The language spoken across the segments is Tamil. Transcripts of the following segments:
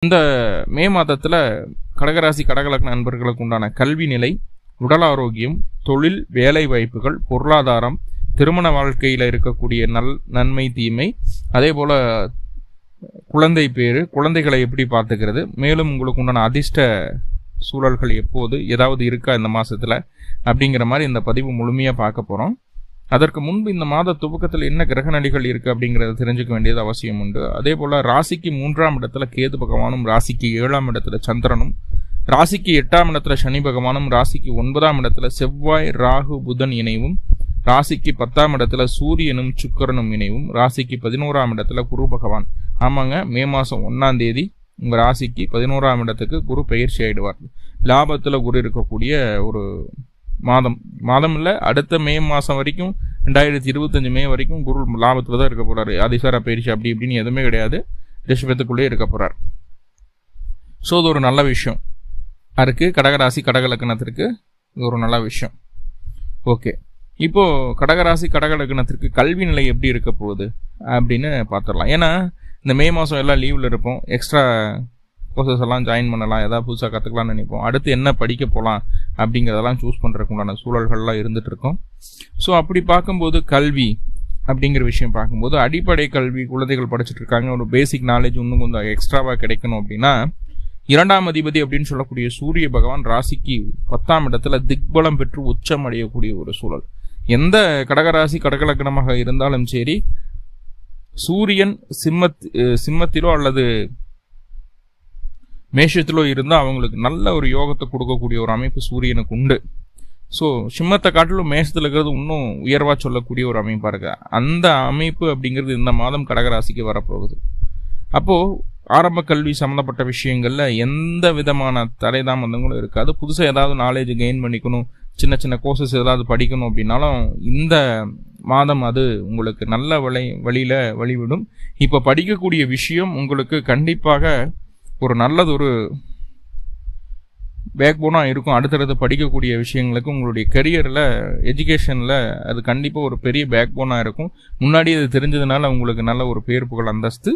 இந்த மே மாதத்தில் கடகராசி கடகலக்ன நண்பர்களுக்கு உண்டான கல்வி நிலை, உடல் ஆரோக்கியம், தொழில், வேலை வாய்ப்புகள், பொருளாதாரம், திருமண வாழ்க்கையில் இருக்கக்கூடிய நன்மை தீமை, அதே போல் குழந்தை பேரு, குழந்தைகளை எப்படி பார்த்துக்கிறது, மேலும் உங்களுக்கு உண்டான அதிர்ஷ்ட சூழல்கள் எப்போது, ஏதாவது இருக்கா இந்த மாதத்தில் அப்படிங்கிற மாதிரி இந்த பதிவு முழுமையாக பார்க்க போகிறோம். அதற்கு முன்பு இந்த மாத துவக்கத்தில் என்ன கிரகநிலைகள் இருக்குது அப்படிங்கிறத தெரிஞ்சுக்க வேண்டியது அவசியம் உண்டு. அதே போல் ராசிக்கு 3ஆம் இடத்துல கேது பகவானும், ராசிக்கு 7ஆம் இடத்துல சந்திரனும், ராசிக்கு 8ஆம் இடத்துல சனி பகவானும், ராசிக்கு 9ஆம் இடத்துல செவ்வாய், ராகு, புதன் இணைவும், ராசிக்கு 10ஆம் இடத்துல சூரியனும் சுக்கிரனும் இணைவும், ராசிக்கு 11ஆம் இடத்துல குரு பகவான். ஆமாங்க, மே மாதம் 1ஆம் தேதி உங்கள் ராசிக்கு 11ஆம் இடத்துக்கு குரு பயிற்சி ஆகிடுவார். லாபத்தில் குரு இருக்கக்கூடிய ஒரு மாதம் இல்லை, அடுத்த மே மாதம் வரைக்கும் 2025 மே வரைக்கும் குரு லாபத்தில் தான் இருக்க போகிறாரு. அதிசார பயிற்சி அப்படி இப்படின்னு எதுவுமே கிடையாது, ரிஷபத்துக்குள்ளே இருக்க போகிறார். ஸோ இது ஒரு நல்ல விஷயம் இருக்குது கடகராசி கடகலக்கணத்திற்கு. இது ஒரு நல்ல விஷயம். ஓகே, இப்போது கடகராசி கடகலக்கணத்திற்கு கல்வி நிலை எப்படி இருக்க போகுது அப்படின்னு பார்த்துடலாம். ஏன்னா இந்த மே மாதம் எல்லாம் லீவில் இருப்போம், எக்ஸ்ட்ரா கோர்சஸ் எல்லாம் ஜாயின் பண்ணலாம், ஏதாவது புதுசாக கற்றுக்கலாம்னு நினைப்போம். அடுத்து என்ன படிக்க போகலாம் அப்படிங்கிறதெல்லாம் சூஸ் பண்ணுறதுக்கு உண்டான சூழல்கள்லாம் இருந்துகிட்டு இருக்கோம். ஸோ அப்படி பார்க்கும்போது கல்வி அப்படிங்கிற விஷயம் பார்க்கும்போது அடிப்படை கல்வி குழந்தைகள் படிச்சுட்டு இருக்காங்க, ஒரு பேசிக் நாலேஜ் இன்னும் கொஞ்சம் எக்ஸ்ட்ராவாக கிடைக்கணும் அப்படின்னா 2ஆம் அதிபதி அப்படின்னு சொல்லக்கூடிய சூரிய பகவான் ராசிக்கு 10ஆம் இடத்துல திக்பலம் பெற்று உச்சம் அடையக்கூடிய ஒரு சூழல். எந்த கடகராசி கடகலக்கணமாக இருந்தாலும் சரி, சூரியன் சிம்மத்திலோ அல்லது மேஷத்திலோ இருந்தால் அவங்களுக்கு நல்ல ஒரு யோகத்தை கொடுக்கக்கூடிய ஒரு அமைப்பு சூரியனுக்கு உண்டு. ஸோ சிம்மத்தை காட்டிலும் மேஷத்தில் இருக்கிறது இன்னும் உயர்வாக சொல்லக்கூடிய ஒரு அமைப்பாக இருக்கு. அந்த அமைப்பு அப்படிங்கிறது இந்த மாதம் கடகராசிக்கு வரப்போகுது. அப்போது ஆரம்ப கல்வி சம்மந்தப்பட்ட விஷயங்களில் எந்த விதமான தடைதாமதங்களும் இருக்காது. புதுசாக ஏதாவது நாலேஜ் கெயின் பண்ணிக்கணும், சின்ன சின்ன கோர்சஸ் ஏதாவது படிக்கணும் அப்படின்னாலும் இந்த மாதம் அது உங்களுக்கு நல்ல வழியில் வழிவிடும். இப்போ படிக்கக்கூடிய விஷயம் உங்களுக்கு கண்டிப்பாக ஒரு நல்லது ஒரு பேக் போனாக இருக்கும். அடுத்தடுத்து படிக்கக்கூடிய விஷயங்களுக்கு உங்களுடைய கரியரில், எஜுகேஷனில் அது கண்டிப்பாக ஒரு பெரிய பேக் போனாக இருக்கும். முன்னாடி அது தெரிஞ்சதுனால உங்களுக்கு நல்ல ஒரு பேர் புகழ் அந்தஸ்து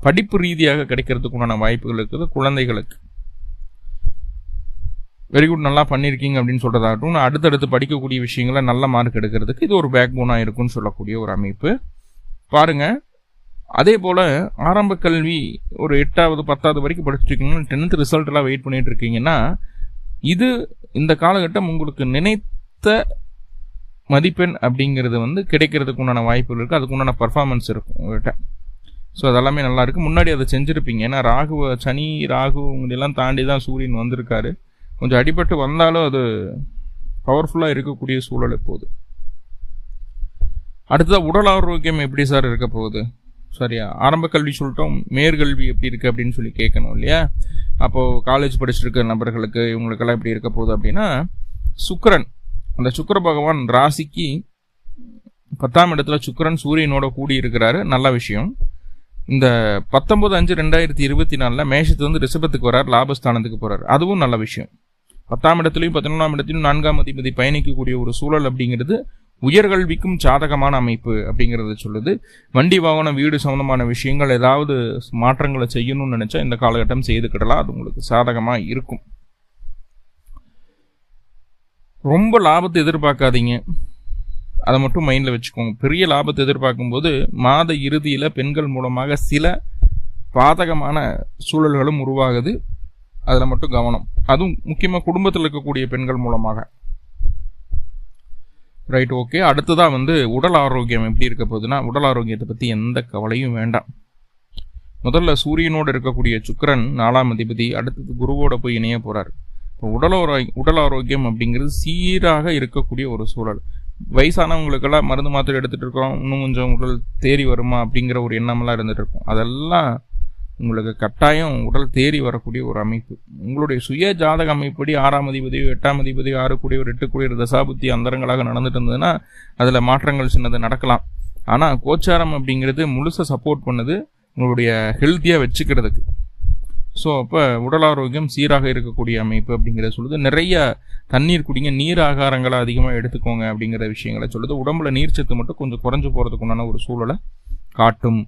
படிப்பு ரீதியாக கிடைக்கிறதுக்கு உண்டான வாய்ப்புகள் இருக்குது. குழந்தைகளுக்கு வெரி குட், நல்லா பண்ணியிருக்கீங்க அப்படின்னு சொல்கிறதாகட்டும், அடுத்தடுத்து படிக்கக்கூடிய விஷயங்களை நல்ல மார்க் எடுக்கிறதுக்கு இது ஒரு பேக் போனாக இருக்குன்னு சொல்லக்கூடிய ஒரு அமைப்பு பாருங்கள். அதே போல் ஆரம்ப கல்வி ஒரு 8வது 10வது வரைக்கும் படிச்சுட்டு இருக்கீங்கன்னா 10th ரிசல்ட் எல்லாம் வெயிட் பண்ணிட்டு இருக்கீங்கன்னா இது இந்த காலகட்டம் உங்களுக்கு நினைத்த மதிப்பெண் அப்படிங்கிறது கிடைக்கிறதுக்கு உண்டான வாய்ப்புகள் இருக்குது. அதுக்கு உண்டான பர்ஃபார்மன்ஸ் இருக்கும் உங்கள்கிட்ட. ஸோ அதெல்லாமே நல்லா இருக்குது. முன்னாடி அதை செஞ்சுருப்பீங்க. ஏன்னா சனி ராகு உங்களெல்லாம் தாண்டி தான் சூரியன் வந்திருக்காரு. கொஞ்சம் அடிபட்டு வந்தாலும் அது பவர்ஃபுல்லாக இருக்கக்கூடிய சூழல் எப்போது. அடுத்ததாக உடல் ஆரோக்கியம் எப்படி சார் இருக்க போகுது? சரியா, ஆரம்ப கல்வி சொல்லிட்டோம், மேற்கல்வி எப்படி இருக்குது அப்படின்னு சொல்லி கேட்கணும் இல்லையா? அப்போது காலேஜ் படிச்சுட்டு நபர்களுக்கு இவங்களுக்கெல்லாம் எப்படி இருக்க போகுது அப்படின்னா, சுக்கிரன், அந்த சுக்கிர பகவான் ராசிக்கு 10ஆம் இடத்துல சுக்கிரன் சூரியனோட கூடி இருக்கிறாரு. நல்ல விஷயம். இந்த 19/5/2024 மேஷத்து ரிஷபத்துக்கு வர்றார், லாபஸ்தானத்துக்கு போகிறார். அதுவும் நல்ல விஷயம். 10ஆம் இடத்துலையும் 11ஆம் இடத்துலையும் 4ஆம் அதிபதி பயணிக்கக்கூடிய ஒரு சூழல் அப்படிங்கிறது உயர்கல்விக்கும் சாதகமான அமைப்பு அப்படிங்கிறத சொல்லுது. வண்டி வாகனம் வீடு சம்பந்தமான விஷயங்கள் ஏதாவது மாற்றங்களை செய்யணும்னு நினைச்சா இந்த காலகட்டம் செய்துக்கிடலாம், அது உங்களுக்கு சாதகமாக இருக்கும். ரொம்ப லாபத்தை எதிர்பார்க்காதீங்க, அதை மட்டும் மைண்டில் வச்சுக்கோங்க. பெரிய லாபத்தை எதிர்பார்க்கும்போது மாத இறுதியில் பெண்கள் மூலமாக சில பாதகமான சூழல்களும் உருவாகுது, அதில் மட்டும் கவனம். அதுவும் முக்கியமாக குடும்பத்தில் இருக்கக்கூடிய பெண்கள் மூலமாக. Right, okay. அடுத்ததாக உடல் ஆரோக்கியம் எப்படி இருக்க போகுதுன்னா, உடல் ஆரோக்கியத்தை பற்றி எந்த கவலையும் வேண்டாம். முதல்ல சூரியனோடு இருக்கக்கூடிய சுக்கிரன் 4ஆம் அதிபதி, அடுத்தது குருவோட போய் இணைய போகிறார். இப்போ உடல் ஆரோக்கியம் அப்படிங்கிறது சீராக இருக்கக்கூடிய ஒரு சூழல். வயசானவங்களுக்கெல்லாம் மருந்து மாத்திரை எடுத்துகிட்டு இருக்கோம், இன்னும் கொஞ்சம் உடல் தேறி வருமா அப்படிங்கிற ஒரு எண்ணமெல்லாம் இருந்துகிட்டு இருக்கும். அதெல்லாம் உங்களுக்கு கட்டாயம் உடல் தேறி வரக்கூடிய ஒரு அமைப்பு. உங்களுடைய சுய ஜாதக அமைப்படி 6ஆம் அதிபதியோ 8ஆம் அதிபதியோ 6 கூடியவர் 8 கூடியவர் தசாபுத்தி அந்தரங்களாக நடந்துட்டு இருந்ததுன்னா அதில் மாற்றங்கள் சின்னது நடக்கலாம். ஆனால் கோச்சாரம் அப்படிங்கிறது முழுசாக சப்போர்ட் பண்ணுது உங்களுடைய ஹெல்த்தியாக வச்சுக்கிறதுக்கு. ஸோ அப்போ உடல் ஆரோக்கியம் சீராக இருக்கக்கூடிய அமைப்பு அப்படிங்கிறத சொல்லுது. நிறைய தண்ணீர் குடிங்க, நீர் ஆகாரங்களை அதிகமாக எடுத்துக்கோங்க அப்படிங்கிற விஷயங்களை சொல்லுது. உடம்புல நீர்ச்சத்து மட்டும் கொஞ்சம் குறைஞ்சு போகிறதுக்கு உண்டான ஒரு சூழலை காட்டும்.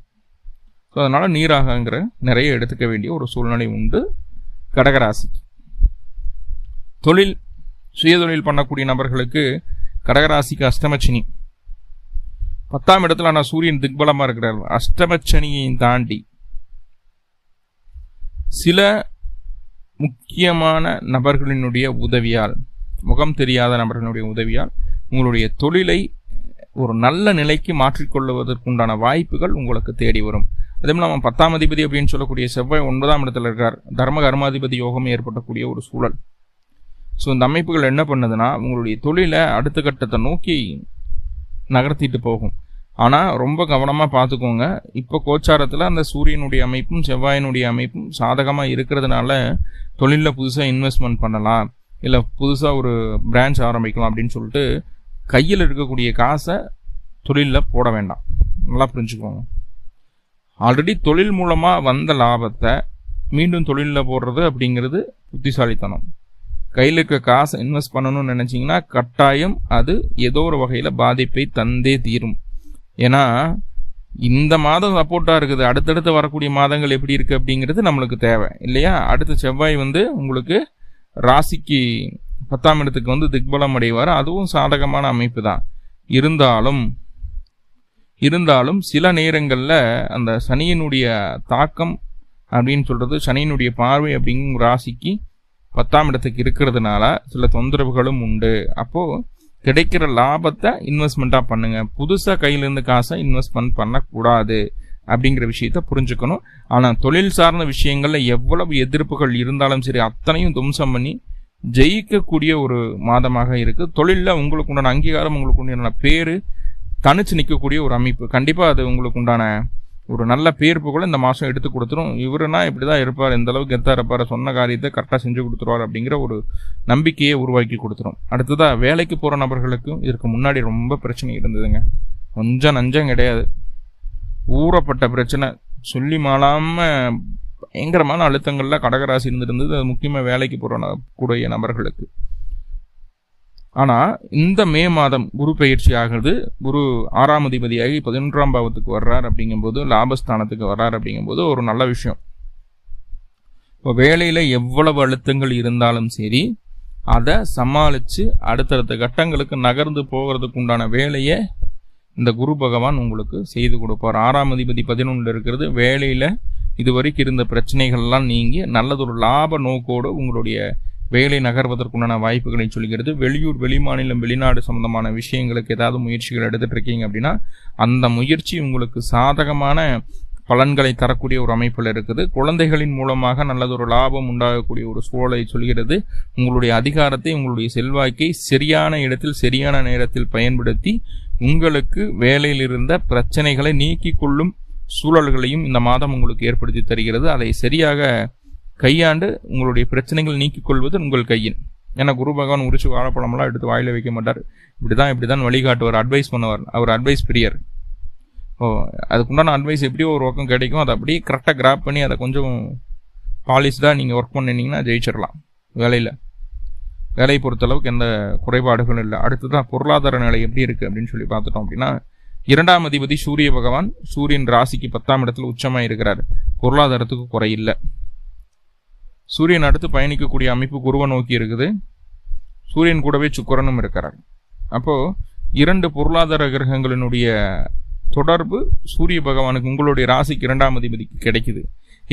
ஸோ அதனால் நீராகங்கிற நிறைய எடுத்துக்க வேண்டிய ஒரு சூழ்நிலை உண்டு கடகராசி. தொழில் சுயதொழில் பண்ணக்கூடிய நபர்களுக்கு கடகராசிக்கு அஷ்டமச்சனி 10ஆம் இடத்துல. ஆனால் சூரியன் திக்பலமாக இருக்கிறார். அஷ்டமச்சனியையும் தாண்டி சில முக்கியமான நபர்களினுடைய உதவியால், முகம் தெரியாத நபர்களுடைய உதவியால் உங்களுடைய தொழிலை ஒரு நல்ல நிலைக்கு மாற்றிக்கொள்வதற்குண்டான வாய்ப்புகள் உங்களுக்கு தேடி வரும். அதே போல் நம்ம 10ஆம் அதிபதி அப்படின்னு சொல்லக்கூடிய செவ்வாய் 9ஆம் இடத்துல இருக்கார். தர்ம கர்மாதிபதி யோகம் ஏற்படக்கூடிய ஒரு சூழல். ஸோ இந்த அமைப்புகள் என்ன பண்ணுதுன்னா உங்களுடைய தொழிலை அடுத்த கட்டத்தை நோக்கி நகர்த்திட்டு போகும். ஆனால் ரொம்ப கவனமாக பார்த்துக்கோங்க. இப்போ கோச்சாரத்தில் அந்த சூரியனுடைய அமைப்பும் செவ்வாயினுடைய அமைப்பும் சாதகமாக இருக்கிறதுனால தொழிலில் புதுசாக இன்வெஸ்ட்மெண்ட் பண்ணலாம், இல்லை புதுசாக ஒரு பிரான்ச் ஆரம்பிக்கலாம் அப்படின்னு சொல்லிட்டு கையில் இருக்கக்கூடிய காசை தொழிலில் போட வேண்டாம். நல்லா புரிஞ்சுக்கோங்க. ஆல்ரெடி தொழில் மூலமாக வந்த லாபத்தை மீண்டும் தொழிலில் போடுறது அப்படிங்கிறது புத்திசாலித்தனம். கையில் இருக்க காசை இன்வெஸ்ட் பண்ணணும்னு நினச்சிங்கன்னா கட்டாயம் அது ஏதோ ஒரு வகையில் பாதிப்பை தந்தே தீரும். ஏன்னா இந்த மாதம் சப்போர்ட்டாக இருக்குது, அடுத்தடுத்து வரக்கூடிய மாதங்கள் எப்படி இருக்குது அப்படிங்கிறது நம்மளுக்கு தேவை இல்லையா. அடுத்த செவ்வாய் உங்களுக்கு ராசிக்கு 10ஆம் இடத்துக்கு திக்பலம் அடைவார். அதுவும் சாதகமான அமைப்பு தான். இருந்தாலும் சில நேரங்களில் அந்த சனியினுடைய தாக்கம் அப்படின்னு சொல்கிறது, சனியினுடைய பார்வை அப்படிங்கிற ராசிக்கு 10ஆம் இடத்துக்கு இருக்கிறதுனால சில தொந்தரவுகளும் உண்டு. அப்போது கிடைக்கிற லாபத்தை இன்வெஸ்ட்மெண்ட்டாக பண்ணுங்கள். புதுசாக கையிலேருந்து காசை இன்வெஸ்ட்மெண்ட் பண்ணக்கூடாது அப்படிங்கிற விஷயத்த புரிஞ்சுக்கணும். ஆனால் தொழில் சார்ந்த விஷயங்களில் எவ்வளவு எதிர்ப்புகள் இருந்தாலும் சரி அத்தனையும் துவம்சம் பண்ணி ஜெயிக்கக்கூடிய ஒரு மாதமாக இருக்குது. தொழிலில் உங்களுக்கு உண்டான அங்கீகாரம், உங்களுக்கு உண்டான பேர் தனிச்சு நிற்கக்கூடிய ஒரு அமைப்பு. கண்டிப்பாக அது உங்களுக்கு உண்டான ஒரு நல்ல பேர் புகழை இந்த மாதம் எடுத்து கொடுத்துரும். இவருனா இப்படி தான் இருப்பார், எந்த அளவுக்கு கெத்தாக இருப்பார், சொன்ன காரியத்தை கரெக்டாக செஞ்சு கொடுத்துருவார் அப்படிங்கிற ஒரு நம்பிக்கையை உருவாக்கி கொடுத்துரும். அடுத்ததாக வேலைக்கு போகிற நபர்களுக்கும் இதற்கு முன்னாடி ரொம்ப பிரச்சனை இருந்ததுங்க. கொஞ்சம் நஞ்சம் கிடையாது, ஊறப்பட்ட பிரச்சனை, சொல்லி மாளாமல் பயங்கரமான அழுத்தங்களில் கடகராசி இருந்தது. அது முக்கியமாக வேலைக்கு போகிற கூடிய நபர்களுக்கு. ஆனால் இந்த மே மாதம் குரு பயிற்சி ஆகுது. குரு 6ஆம் அதிபதியாகி 11ஆம் பாவத்துக்கு வர்றார். அப்படிங்கும்போது லாபஸ்தானத்துக்கு வர்றார். அப்படிங்கும்போது ஒரு நல்ல விஷயம். இப்போ வேலையில் எவ்வளவு அழுத்தங்கள் இருந்தாலும் சரி அதை சமாளித்து அடுத்தடுத்த கட்டங்களுக்கு நகர்ந்து போகிறதுக்கு உண்டான வேலையை இந்த குரு பகவான் உங்களுக்கு செய்து கொடுப்பார். 6ஆம் அதிபதி 11 இருக்கிறது. வேலையில் இதுவரைக்கும் இருந்த பிரச்சனைகள்லாம் நீங்கி நல்லதொரு லாப நோக்கோடு உங்களுடைய வேலை நகர்வதற்குண்டான வாய்ப்புகளை சொல்கிறது. வெளியூர், வெளிமாநிலம், வெளிநாடு சம்பந்தமான விஷயங்களுக்கு ஏதாவது முயற்சிகள் எடுத்துட்டு இருக்கீங்க அப்படின்னா அந்த முயற்சி உங்களுக்கு சாதகமான பலன்களை தரக்கூடிய ஒரு அமைப்பில் இருக்குது. குழந்தைகளின் மூலமாக நல்லதொரு லாபம் உண்டாகக்கூடிய ஒரு சூழலை சொல்கிறது. உங்களுடைய அதிகாரத்தை, உங்களுடைய செல்வாக்கை சரியான இடத்தில் சரியான நேரத்தில் பயன்படுத்தி உங்களுக்கு வேலையில் இருந்த பிரச்சனைகளை நீக்கிக் கொள்ளும் சூழல்களையும் இந்த மாதம் உங்களுக்கு ஏற்படுத்தி தருகிறது. அதை சரியாக கையாண்டு உங்களுடைய பிரச்சனைகள் நீக்கிக் கொள்வது உங்கள் கையில். ஏன்னா குரு பகவான் உரிச்சு வாழைப்பழமெல்லாம் எடுத்து வாயில வைக்க மாட்டார். இப்படிதான் வழிகாட்டுவார், அட்வைஸ் பண்ணுவார். அவர் அட்வைஸ் பிரியர். அதுக்குண்டான அட்வைஸ் எப்படியோ ஒரு பக்கம் கிடைக்கும். அதை அப்படியே கரெக்டாக கிராப் பண்ணி அதை கொஞ்சம் பாலிஷ்டாக நீங்கள் ஒர்க் பண்ணினீங்கன்னா ஜெயிச்சிடலாம். வேலையை பொறுத்தளவுக்கு எந்த குறைபாடுகளும் இல்லை. அடுத்ததான் பொருளாதார நிலை எப்படி இருக்குது அப்படின்னு சொல்லி பார்த்துட்டோம் அப்படின்னா 2ஆம் அதிபதி சூரிய பகவான் சூரியன் ராசிக்கு 10ஆம் இடத்துல உச்சமாக இருக்கிறார். பொருளாதாரத்துக்கு குறையில்லை. சூரியன் அடுத்து பயணிக்கக்கூடிய அமைப்பு குருவை நோக்கி இருக்குது. சூரியன் கூடவே சுக்கிரனும் இருக்கிறார். அப்போது 2 பொருளாதார கிரகங்களினுடைய தொடர்பு சூரிய பகவானுக்கு உங்களுடைய ராசிக்கு 2ஆம் அதிபதிக்கு கிடைக்குது.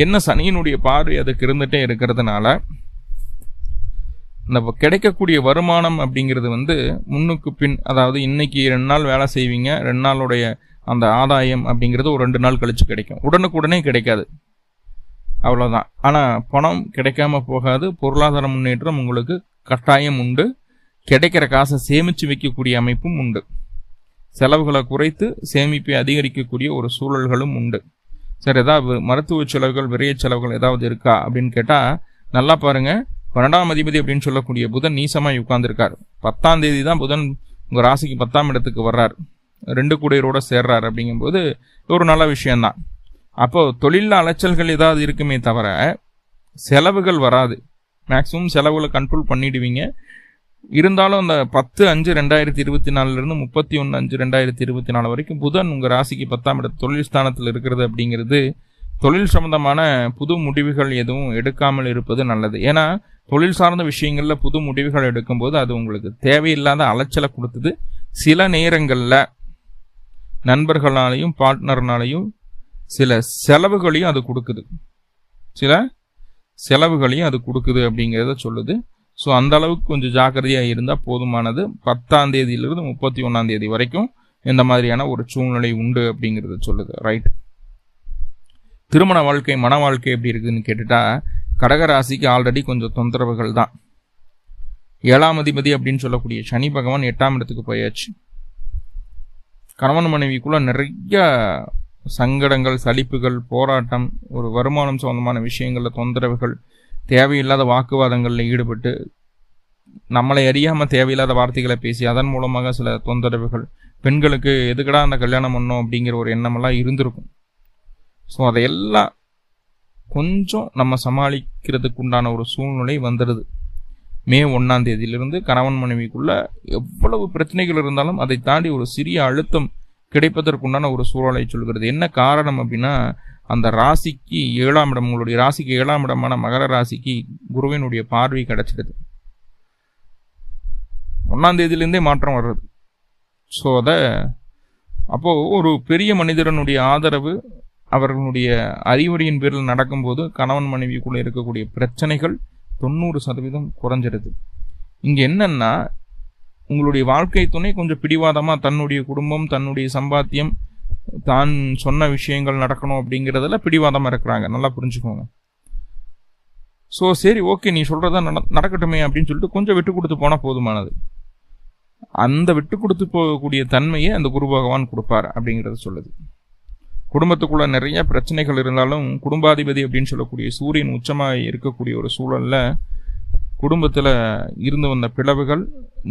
என்ன சனியினுடைய பார்வை அதுக்கு இருந்துகிட்டே இருக்கிறதுனால இந்த கிடைக்கக்கூடிய வருமானம் அப்படிங்கிறது முன்னுக்கு பின், அதாவது இன்னைக்கு 2 நாள் வேலை செய்வீங்க, 2 நாளுடைய அந்த ஆதாயம் அப்படிங்கிறது ஒரு 2 நாள் கழிச்சு கிடைக்கும். உடனுக்குடனே கிடைக்காது, அவ்வளோதான். ஆனால் பணம் கிடைக்காம போகாது. பொருளாதார முன்னேற்றம் உங்களுக்கு கட்டாயம் உண்டு. கிடைக்கிற காசை சேமித்து வைக்கக்கூடிய அமைப்பும் உண்டு. செலவுகளை குறைத்து சேமிப்பை அதிகரிக்கக்கூடிய ஒரு சூழல்களும் உண்டு. சரி, ஏதாவது மருத்துவ செலவுகள், விரைய செலவுகள் ஏதாவது இருக்கா அப்படின்னு கேட்டால் நல்லா பாருங்கள். 12ஆம் அதிபதி அப்படின்னு சொல்லக்கூடிய புதன் நீசமாய் உட்கார்ந்துருக்கார். 10ஆம் தேதி தான் புதன் உங்கள் ராசிக்கு 10ஆம் இடத்துக்கு வர்றார். 2 கூடையரோட சேர்றார். அப்படிங்கும்போது ஒரு நல்ல விஷயம்தான். அப்போது தொழிலில் அலைச்சல்கள் ஏதாவது இருக்குமே தவிர செலவுகள் வராது. மேக்ஸிமம் செலவுகளை கண்ட்ரோல் பண்ணிடுவீங்க. இருந்தாலும் அந்த 10/5/2024 31/5/2024 வரைக்கும் புதன் உங்கள் ராசிக்கு 10ஆம் இடத்து தொழில் ஸ்தானத்தில் இருக்கிறது அப்படிங்கிறது தொழில் சம்பந்தமான புது முடிவுகள் எதுவும் எடுக்காமல் இருப்பது நல்லது. ஏன்னா தொழில் சார்ந்த விஷயங்கள்ல புது முடிவுகள் எடுக்கும்போது அது உங்களுக்கு தேவையில்லாத அலைச்சலை கொடுத்தது. சில நேரங்களில் நண்பர்களாலையும் பார்ட்னர்னாலையும் சில செலவுகளையும் அது கொடுக்குது அப்படிங்கிறத சொல்லுது. ஸோ அந்த அளவுக்கு கொஞ்சம் ஜாக்கிரதையாக இருந்தால் போதுமானது. 10ஆம் தேதியிலிருந்து 31ஆம் தேதி வரைக்கும் இந்த மாதிரியான ஒரு சூழ்நிலை உண்டு அப்படிங்கிறத சொல்லுது. ரைட். திருமண வாழ்க்கை, மன வாழ்க்கை எப்படி இருக்குதுன்னு கேட்டுட்டா, கடகராசிக்கு ஆல்ரெடி கொஞ்சம் தொந்தரவுகள் தான். 7ஆம் அதிபதி அப்படின்னு சொல்லக்கூடிய சனி பகவான் 8ஆம் இடத்துக்கு போயாச்சு. கணவன் மனைவிக்குள்ள நிறைய சங்கடங்கள், சலிப்புகள், போராட்டம், ஒரு வருமானம் சம்பந்தமான விஷயங்கள்ல தொந்தரவுகள், தேவையில்லாத வாக்குவாதங்களில் ஈடுபட்டு நம்மளை அறியாம தேவையில்லாத வார்த்தைகளை பேசி அதன் மூலமாக சில தொந்தரவுகள், பெண்களுக்கு எதுக்கடா அந்த கல்யாணம் பண்ணோம் அப்படிங்கிற ஒரு எண்ணமெல்லாம் இருந்திருக்கும். ஸோ அதையெல்லாம் கொஞ்சம் நம்ம சமாளிக்கிறதுக்கு உண்டான ஒரு சூழ்நிலை வந்துடுது. மே 1ஆம் தேதியிலிருந்து கணவன் மனைவிக்குள்ள எவ்வளவு பிரச்சனைகள் இருந்தாலும் அதை தாண்டி ஒரு சிறிய அழுத்தம் கிடைப்பதற்குண்டான ஒரு சூழலை சொல்கிறது. என்ன காரணம் அப்படின்னா, அந்த ராசிக்கு 7ஆம் இடம், உங்களுடைய ராசிக்கு 7ஆம் இடமான மகர ராசிக்கு குருவினுடைய பார்வை கிடைச்சிடுது. 1ஆம் தேதியிலிருந்தே மாற்றம் வர்றது. ஸோ அப்போது ஒரு பெரிய மனிதனுடைய ஆதரவு, அவர்களுடைய அறிவுரையின் பேரில் நடக்கும்போது கணவன் மனைவிக்குள்ளே இருக்கக்கூடிய பிரச்சனைகள் 90% குறைஞ்சிடுது. இங்கே என்னன்னா, உங்களுடைய வாழ்க்கை துணை கொஞ்சம் பிடிவாதமாக தன்னுடைய குடும்பம், தன்னுடைய சம்பாத்தியம், தான் சொன்ன விஷயங்கள் நடக்கணும் அப்படிங்கிறதுல பிடிவாதமாக இருக்கிறாங்க. நல்லா புரிஞ்சுக்கோங்க. ஸோ சரி, ஓகே, நீ சொல்கிறதா நடக்கட்டுமே அப்படின்னு சொல்லிட்டு கொஞ்சம் விட்டு கொடுத்து போனால் போதுமானது. அந்த விட்டு கொடுத்து போகக்கூடிய தன்மையை அந்த குரு பகவான் கொடுப்பார் அப்படிங்கிறத சொல்லுது. குடும்பத்துக்குள்ள நிறைய பிரச்சனைகள் இருந்தாலும் குடும்பாதிபதி அப்படின்னு சொல்லக்கூடிய சூரியன் உச்சமாக இருக்கக்கூடிய ஒரு சூழல்ல குடும்பத்தில் இருந்து வந்த பிளவுகள்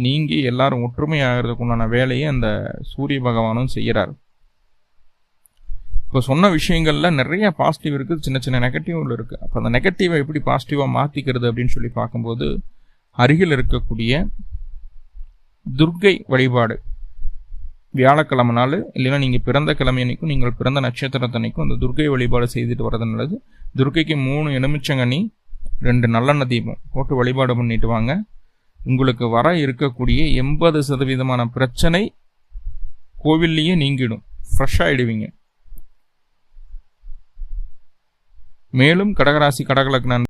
நீங்கி எல்லாரும் ஒற்றுமையாகிறதுக்கு உண்டான வேலையை அந்த சூரிய பகவானும் செய்கிறார். இப்போ சொன்ன விஷயங்கள்ல நிறைய பாசிட்டிவ் இருக்குது, சின்ன சின்ன நெகட்டிவ்ல இருக்குது. அப்போ அந்த நெகட்டிவை எப்படி பாசிட்டிவாக மாற்றிக்கிறது அப்படின்னு சொல்லி பார்க்கும்போது, அருகில் இருக்கக்கூடிய துர்க்கை வழிபாடு வியாழக்கிழமை நாள், இல்லைன்னா நீங்கள் பிறந்த கிழமை அன்னைக்கும் நீங்கள் பிறந்த நட்சத்திரத்தன்னைக்கும் அந்த துர்க்கை வழிபாடு செய்துட்டு வர்றது நல்லது. துர்க்கைக்கு 3 எலுமிச்சங்கனி 2 நல்லெண்ணெய் தீபம் போட்டு வழிபாடு பண்ணிட்டு வாங்க. உங்களுக்கு வர இருக்கக்கூடிய 80% பிரச்சனை கோவில்லையே நீங்கிடும், ஃப்ரெஷ் ஆகிடுவீங்க. மேலும் கடகராசி கடகலக்ன